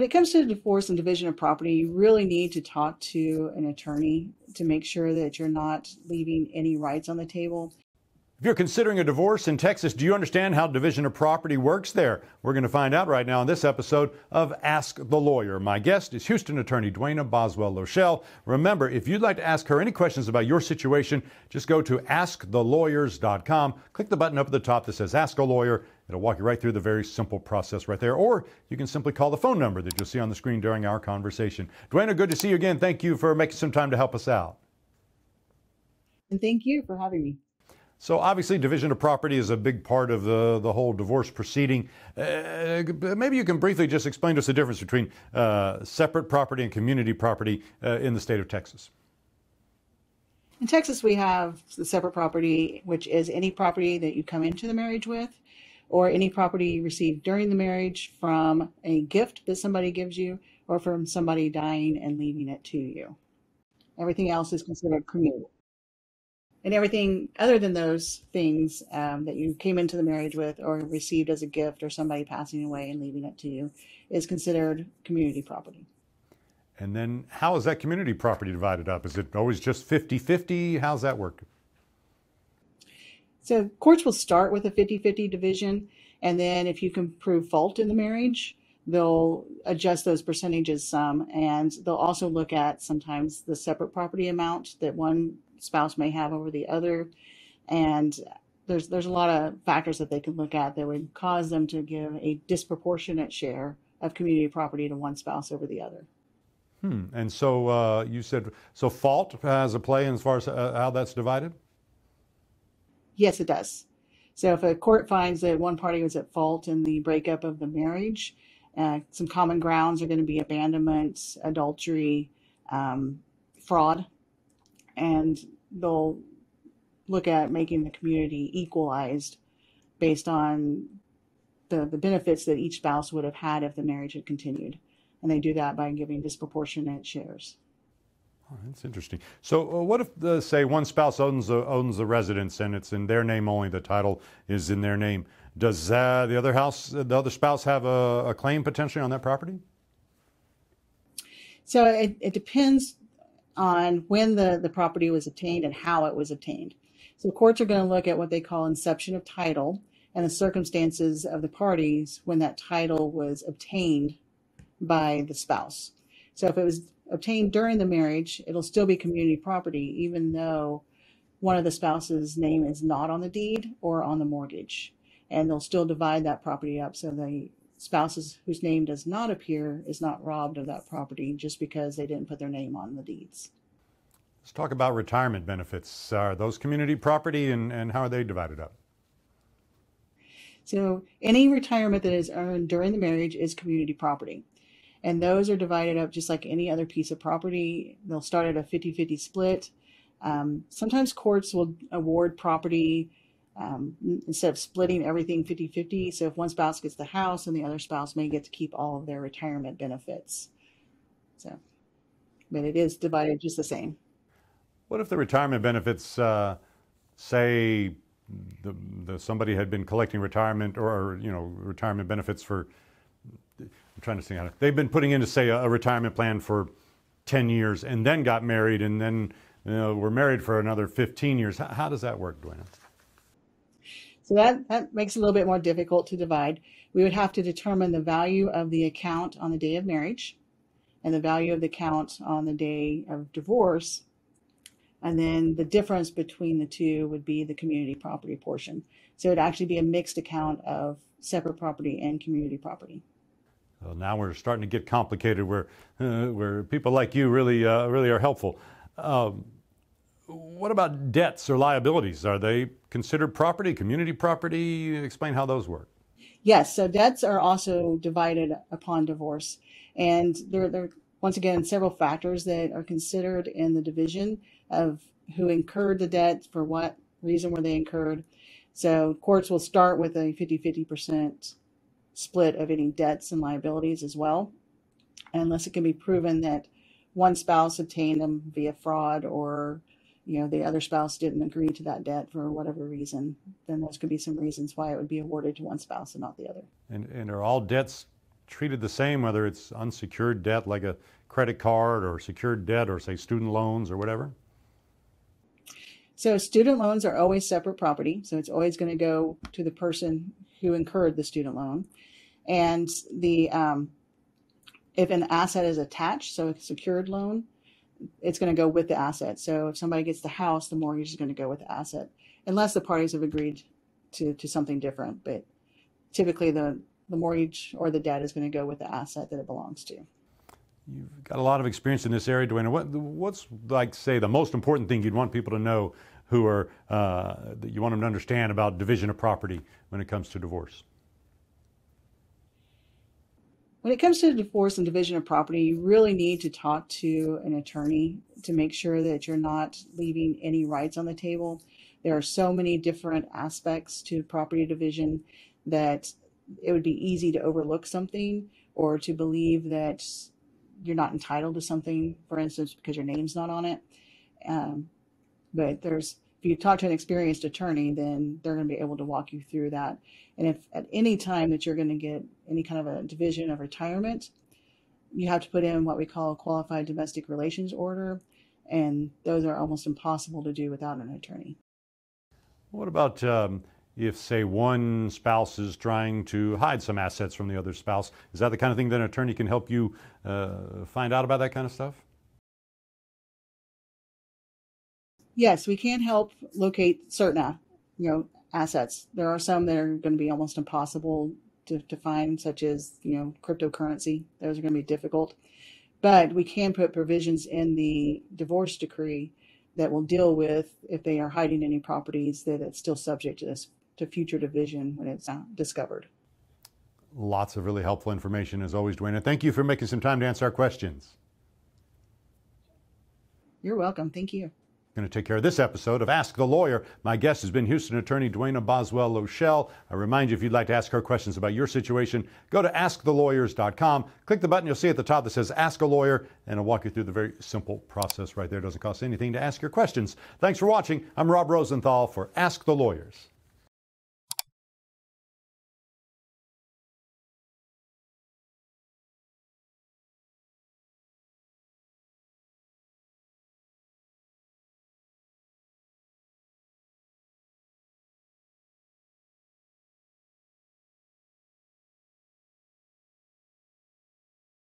When it comes to divorce and division of property, you really need to talk to an attorney to make sure that you're not leaving any rights on the table. If you're considering a divorce in Texas, do you understand how division of property works there? We're going to find out right now in this episode of Ask the Lawyer. My guest is Houston attorney Duana Boswell-Loechel. Remember, if you'd like to ask her any questions about your situation, just go to askthelawyers.com. Click the button up at the top that says Ask a Lawyer. It'll walk you right through the very simple process right there. Or you can simply call the phone number that you'll see on the screen during our conversation. Duana, good to see you again. Thank you for making some time to help us out. And thank you for having me. So obviously division of property is a big part of the whole divorce proceeding. Maybe you can briefly just explain to us the difference between separate property and community property in the state of Texas. In Texas, we have the separate property, which is any property that you come into the marriage with, or any property you receive during the marriage from a gift that somebody gives you, or from somebody dying and leaving it to you. Everything else is considered community. And everything other than those things that you came into the marriage with or received as a gift or somebody passing away and leaving it to you is considered community property. And then how is that community property divided up? Is it always just 50-50? How's that work? So courts will start with a 50-50 division, and then if you can prove fault in the marriage, they'll adjust those percentages some, and they'll also look at sometimes the separate property amount that one spouse may have over the other, and there's a lot of factors that they can look at that would cause them to give a disproportionate share of community property to one spouse over the other. And so you said, so fault has a play as far as how that's divided? Yes, it does. So if a court finds that one party was at fault in the breakup of the marriage, some common grounds are going to be abandonments, adultery, fraud, and they'll look at making the community equalized based on the benefits that each spouse would have had if the marriage had continued. And they do that by giving disproportionate shares. Oh, that's interesting. So what if, say, one spouse owns the residence and it's in their name only, the title is in their name? Does the other spouse have a claim potentially on that property? So it depends on when the property was obtained and how it was obtained. So courts are going to look at what they call inception of title and the circumstances of the parties when that title was obtained by the spouse. So if it was obtained during the marriage, it'll still be community property, even though one of the spouse's name is not on the deed or on the mortgage. And they'll still divide that property up so the spouses whose name does not appear is not robbed of that property just because they didn't put their name on the deeds. Let's talk about retirement benefits. Are those community property and how are they divided up? So any retirement that is earned during the marriage is community property. And those are divided up just like any other piece of property. They'll start at a 50-50 split. Sometimes courts will award property instead of splitting everything 50-50. So if one spouse gets the house, and the other spouse may get to keep all of their retirement benefits. But it is divided just the same. What if the retirement benefits, say, somebody had been collecting retirement or retirement benefits for, I'm trying to think, they've been putting into, say, a retirement plan for 10 years and then got married and then were married for another 15 years. How does that work, Duana? So that makes it a little bit more difficult to divide. We would have to determine the value of the account on the day of marriage and the value of the account on the day of divorce. And then the difference between the two would be the community property portion. So it'd actually be a mixed account of separate property and community property. Well, now we're starting to get complicated where people like you really are helpful. What about debts or liabilities? Are they considered property, community property? Explain how those work. Yes, so debts are also divided upon divorce. And there are, once again, several factors that are considered in the division of who incurred the debt, for what reason were they incurred. So courts will start with a 50-50% split of any debts and liabilities as well, unless it can be proven that one spouse obtained them via fraud or the other spouse didn't agree to that debt for whatever reason. Then those could be some reasons why it would be awarded to one spouse and not the other. And are all debts treated the same, whether it's unsecured debt like a credit card or secured debt or, say, student loans or whatever? So student loans are always separate property. So it's always going to go to the person who incurred the student loan. And if an asset is attached, so a secured loan, it's going to go with the asset. So if somebody gets the house, the mortgage is going to go with the asset, unless the parties have agreed to something different. But typically the mortgage or the debt is going to go with the asset that it belongs to. You've got a lot of experience in this area, Duana. What's, like, say, the most important thing you'd want people to know who are, that you want them to understand about division of property when it comes to divorce? When it comes to divorce and division of property, you really need to talk to an attorney to make sure that you're not leaving any rights on the table. There are so many different aspects to property division that it would be easy to overlook something or to believe that you're not entitled to something, for instance, because your name's not on it. But if you talk to an experienced attorney, then they're going to be able to walk you through that. And if at any time that you're going to get any kind of a division of retirement, you have to put in what we call a qualified domestic relations order. And those are almost impossible to do without an attorney. What about if, say, one spouse is trying to hide some assets from the other spouse? Is that the kind of thing that an attorney can help you find out about that kind of stuff? Yes, we can help locate certain, assets. There are some that are going to be almost impossible to find, such as, cryptocurrency. Those are going to be difficult. But we can put provisions in the divorce decree that will deal with if they are hiding any properties that it's still subject to future division when it's discovered. Lots of really helpful information as always, Duana. Thank you for making some time to answer our questions. You're welcome. Thank you. Going to take care of this episode of Ask the Lawyer. My guest has been Houston attorney Duana Boswell-Loechel. I remind you, if you'd like to ask her questions about your situation, go to AskTheLawyers.com. Click the button you'll see at the top that says Ask a Lawyer, and it'll walk you through the very simple process right there. It doesn't cost anything to ask your questions. Thanks for watching. I'm Rob Rosenthal for Ask the Lawyers.